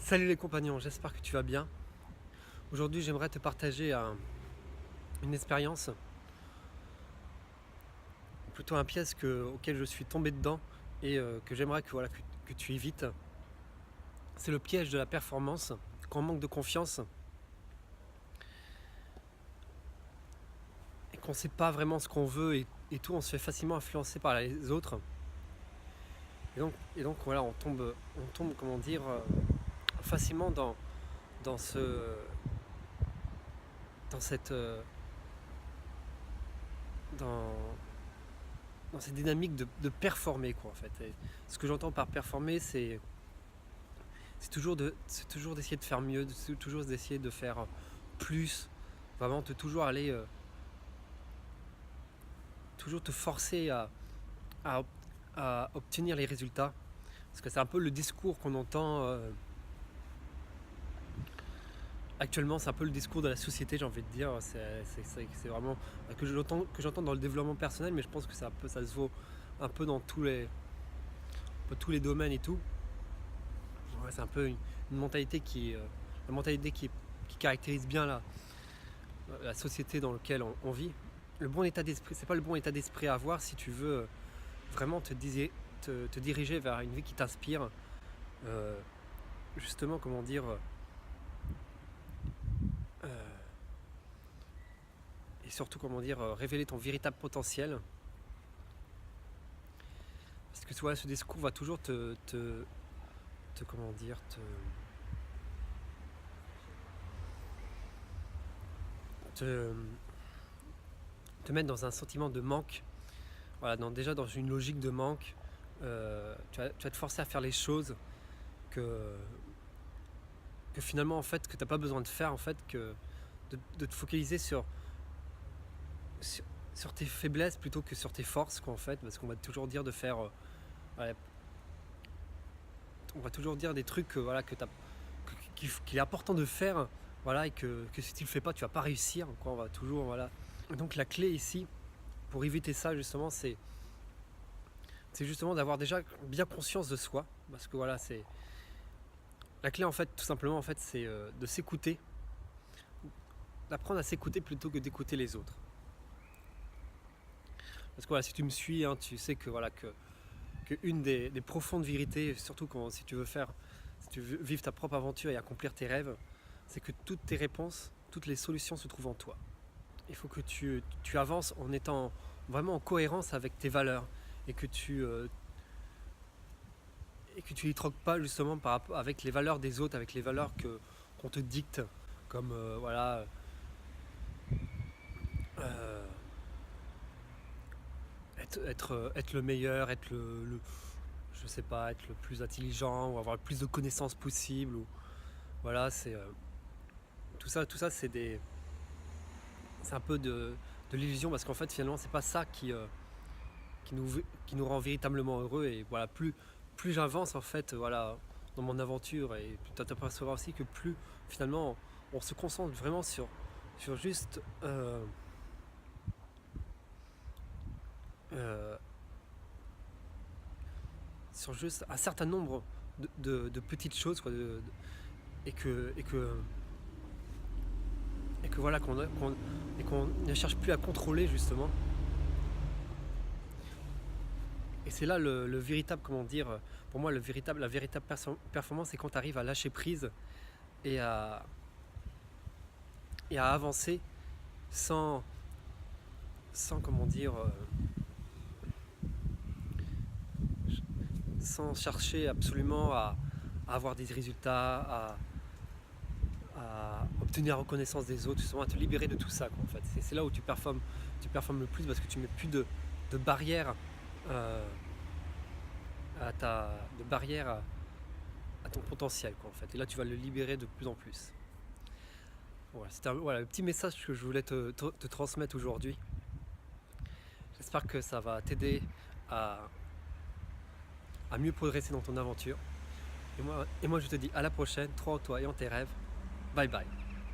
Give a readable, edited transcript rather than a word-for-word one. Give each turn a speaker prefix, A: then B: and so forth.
A: Salut les compagnons, j'espère que tu vas bien. Aujourd'hui, j'aimerais te partager une expérience, plutôt un piège auquel je suis tombé dedans et que j'aimerais que tu évites. C'est le piège de la performance. Quand on manque de confiance et qu'on ne sait pas vraiment ce qu'on veut et tout, on se fait facilement influencer par les autres. Et donc voilà, on tombe comment dire, facilement dans dans cette, dans, dans cette dynamique de performer quoi en fait. Et ce que j'entends par performer, c'est toujours d'essayer de faire mieux, toujours d'essayer de faire plus, vraiment de toujours aller, toujours te forcer à, à obtenir les résultats. Parce que c'est un peu le discours qu'on entend actuellement, c'est un peu le discours de la société, j'ai envie de dire. C'est vraiment que j'entends dans le développement personnel, mais je pense que ça se vaut un peu dans tous les domaines et tout. Ouais, c'est un peu une mentalité la mentalité qui caractérise bien la société dans laquelle on vit. Le bon état d'esprit, c'est pas le bon état d'esprit à avoir si tu veux vraiment te diriger vers une vie qui t'inspire. euh, Justement, comment dire, et surtout, comment dire, révéler ton véritable potentiel. Parce que ce discours va toujours comment dire, te, te mettre dans un sentiment de manque. Voilà, déjà dans une logique de manque. Tu vas te forcer à faire les choses que, que finalement en fait que t'as pas besoin de faire, en fait, de te focaliser sur, sur tes faiblesses plutôt que sur tes forces quoi, en fait, parce qu'on va toujours dire de faire voilà, on va toujours dire des trucs voilà, qu'il est important de faire, voilà, et que si tu le fais pas tu vas pas réussir quoi, on va toujours voilà. Donc la clé ici pour éviter ça justement, c'est justement d'avoir déjà bien conscience de soi, parce que voilà, c'est la clé en fait, tout simplement en fait, c'est de s'écouter, d'apprendre à s'écouter plutôt que d'écouter les autres. Parce que voilà, si tu me suis, hein, tu sais que voilà que une des profondes vérités, surtout si tu veux vivre ta propre aventure et accomplir tes rêves, c'est que toutes tes réponses, toutes les solutions se trouvent en toi. Il faut que tu avances en étant vraiment en cohérence avec tes valeurs et que tu y troques pas justement avec les valeurs des autres, avec les valeurs qu'on te dicte, comme voilà, euh, être le meilleur, être je sais pas, être le plus intelligent ou avoir le plus de connaissances possible. Ou voilà, c'est tout ça, c'est un peu de l'illusion, parce qu'en fait finalement c'est pas ça qui nous, qui nous rend véritablement heureux. Et voilà, plus j'avance en fait, voilà, dans mon aventure, et tu t'apercevras aussi que plus finalement on se concentre vraiment sur juste euh, sur juste un certain nombre de petites choses quoi, et que et que et que voilà qu'on ne cherche plus à contrôler justement. Et c'est là le véritable, comment dire, pour moi la véritable performance, c'est quand tu arrives à lâcher prise et à avancer sans comment dire, sans chercher absolument à avoir des résultats, à obtenir la reconnaissance des autres, justement à te libérer de tout ça quoi, en fait. C'est là où tu performes le plus, parce que tu mets plus de barrières euh, de barrières à ton potentiel quoi, en fait. Et là tu vas le libérer de plus en plus. Voilà, c'était voilà, le petit message que je voulais te transmettre aujourd'hui. J'espère que ça va t'aider à, à mieux progresser dans ton aventure. Et moi je te dis à la prochaine, crois en toi et en tes rêves. Bye bye.